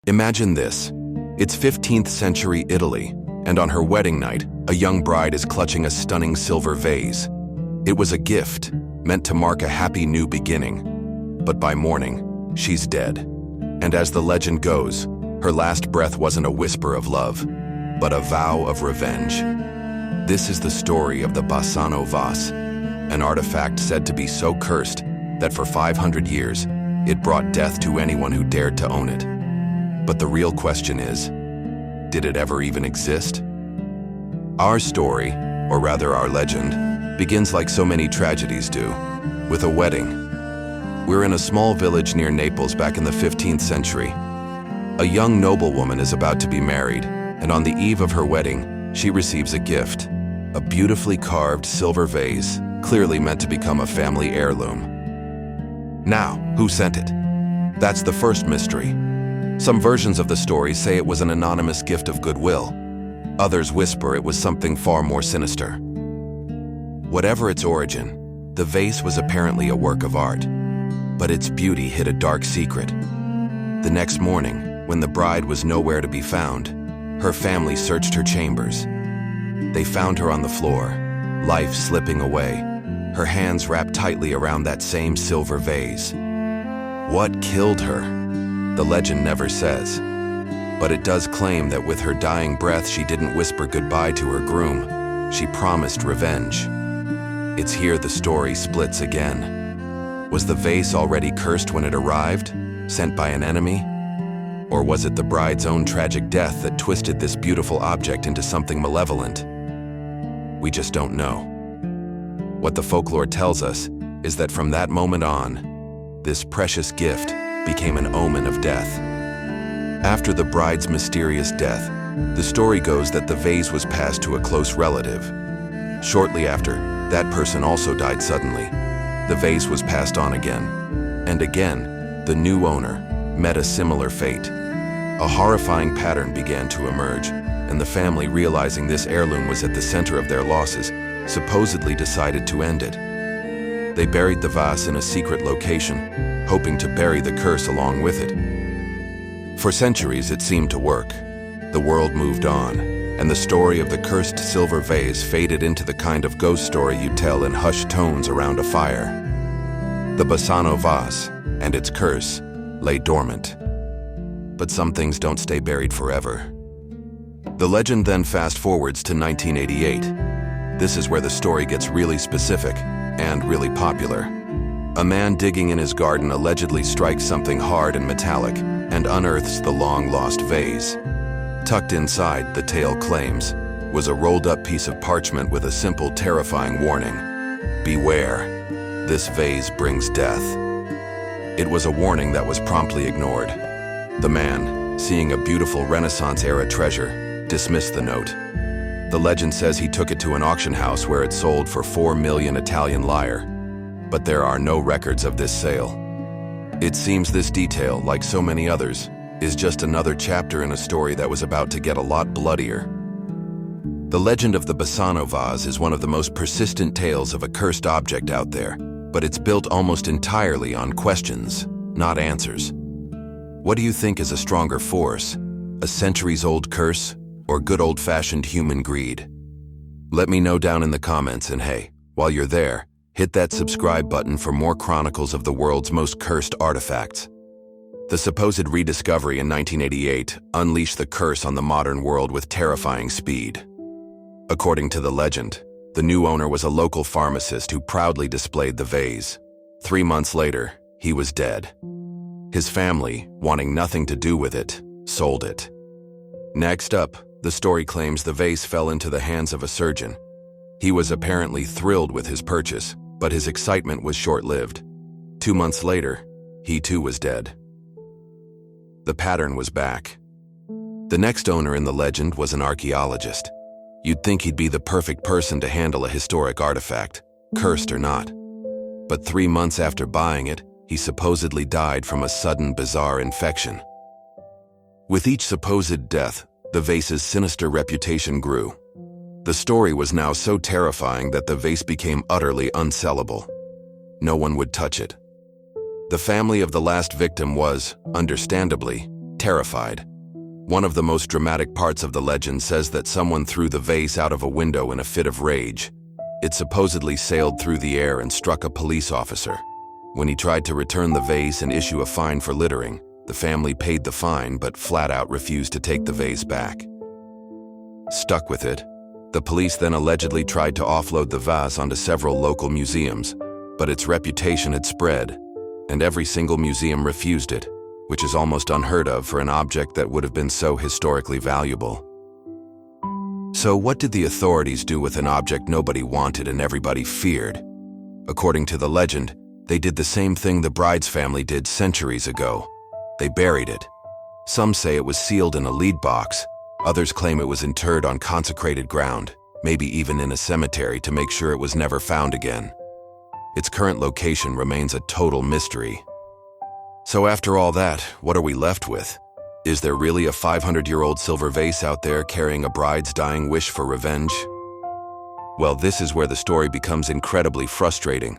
Imagine this. It's 15th century Italy, and on her wedding night, a young bride is clutching a stunning silver vase. It was a gift, meant to mark a happy new beginning. But by morning, she's dead. And as the legend goes, her last breath wasn't a whisper of love, but a vow of revenge. This is the story of the Basano Vase, an artifact said to be so cursed that for 500 years, it brought death to anyone who dared to own it. But the real question is, did it ever even exist? Our story, or rather our legend, begins like so many tragedies do, with a wedding. We're in a small village near Naples back in the 15th century. A young noblewoman is about to be married, and on the eve of her wedding, she receives a gift, a beautifully carved silver vase, clearly meant to become a family heirloom. Now, who sent it? That's the first mystery. Some versions of the story say it was an anonymous gift of goodwill. Others whisper it was something far more sinister. Whatever its origin, the vase was apparently a work of art, but its beauty hid a dark secret. The next morning, when the bride was nowhere to be found, her family searched her chambers. They found her on the floor, life slipping away, her hands wrapped tightly around that same silver vase. What killed her? The legend never says. But it does claim that with her dying breath, she didn't whisper goodbye to her groom. She promised revenge. It's here the story splits again. Was the vase already cursed when it arrived, sent by an enemy? Or was it the bride's own tragic death that twisted this beautiful object into something malevolent? We just don't know. What the folklore tells us is that from that moment on, this precious gift became an omen of death. After the bride's mysterious death, the story goes that the vase was passed to a close relative. Shortly after, that person also died suddenly. The vase was passed on again. And again, the new owner met a similar fate. A horrifying pattern began to emerge, and the family, realizing this heirloom was at the center of their losses, supposedly decided to end it. They buried the vase in a secret location, hoping to bury the curse along with it. For centuries, it seemed to work. The world moved on, and the story of the cursed silver vase faded into the kind of ghost story you tell in hushed tones around a fire. The Basano Vase and its curse lay dormant. But some things don't stay buried forever. The legend then fast-forwards to 1988. This is where the story gets really specific and really popular. A man digging in his garden allegedly strikes something hard and metallic and unearths the long-lost vase. Tucked inside, the tale claims, was a rolled-up piece of parchment with a simple, terrifying warning: beware, this vase brings death. It was a warning that was promptly ignored. The man, seeing a beautiful Renaissance-era treasure, dismissed the note. The legend says he took it to an auction house where it sold for 4 million Italian lire. But there are no records of this sale. It seems this detail, like so many others, is just another chapter in a story that was about to get a lot bloodier. The legend of the Basano Vase is one of the most persistent tales of a cursed object out there, but it's built almost entirely on questions, not answers. What do you think is a stronger force? A centuries-old curse, or good old-fashioned human greed? Let me know down in the comments, and hey, while you're there, hit that subscribe button for more chronicles of the world's most cursed artifacts. The supposed rediscovery in 1988 unleashed the curse on the modern world with terrifying speed. According to the legend, the new owner was a local pharmacist who proudly displayed the vase. 3 months later, he was dead. His family, wanting nothing to do with it, sold it. Next up, the story claims the vase fell into the hands of a surgeon. He was apparently thrilled with his purchase, but his excitement was short-lived. 2 months later, he too was dead. The pattern was back. The next owner in the legend was an archaeologist. You'd think he'd be the perfect person to handle a historic artifact, cursed or not. But 3 months after buying it, he supposedly died from a sudden, bizarre infection. With each supposed death, the vase's sinister reputation grew. The story was now so terrifying that the vase became utterly unsellable. No one would touch it. The family of the last victim was, understandably, terrified. One of the most dramatic parts of the legend says that someone threw the vase out of a window in a fit of rage. It supposedly sailed through the air and struck a police officer. When he tried to return the vase and issue a fine for littering, the family paid the fine but flat out refused to take the vase back. Stuck with it, the police then allegedly tried to offload the vase onto several local museums, but its reputation had spread, and every single museum refused it, which is almost unheard of for an object that would have been so historically valuable. So what did the authorities do with an object nobody wanted and everybody feared? According to the legend, they did the same thing the bride's family did centuries ago. They buried it. Some say it was sealed in a lead box. Others claim it was interred on consecrated ground, maybe even in a cemetery to make sure it was never found again. Its current location remains a total mystery. So after all that, what are we left with? Is there really a 500-year-old silver vase out there carrying a bride's dying wish for revenge? Well, this is where the story becomes incredibly frustrating.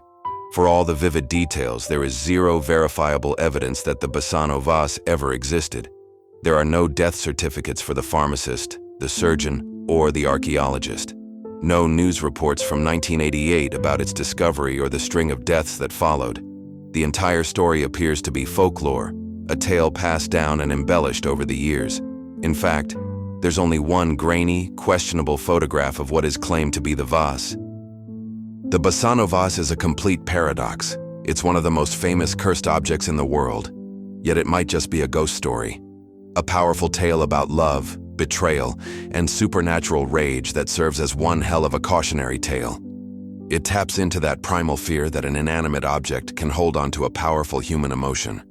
For all the vivid details, there is zero verifiable evidence that the Basano Vase ever existed. There are no death certificates for the pharmacist, the surgeon, or the archaeologist. No news reports from 1988 about its discovery or the string of deaths that followed. The entire story appears to be folklore, a tale passed down and embellished over the years. In fact, there's only one grainy, questionable photograph of what is claimed to be the vase. The Basano Vase is a complete paradox. It's one of the most famous cursed objects in the world, yet it might just be a ghost story. A powerful tale about love, betrayal, and supernatural rage that serves as one hell of a cautionary tale. It taps into that primal fear that an inanimate object can hold onto a powerful human emotion.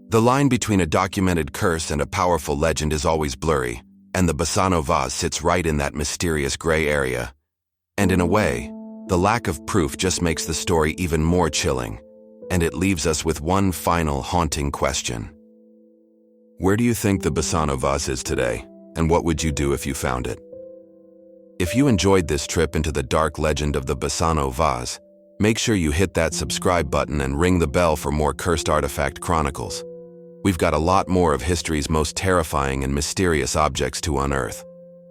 The line between a documented curse and a powerful legend is always blurry, and the Basano Vase sits right in that mysterious gray area. And in a way, the lack of proof just makes the story even more chilling, and it leaves us with one final haunting question. Where do you think the Basano Vase is today, and what would you do if you found it? If you enjoyed this trip into the dark legend of the Basano Vase, make sure you hit that subscribe button and ring the bell for more Cursed Artifact Chronicles. We've got a lot more of history's most terrifying and mysterious objects to unearth.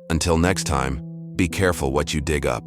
Until next time, be careful what you dig up.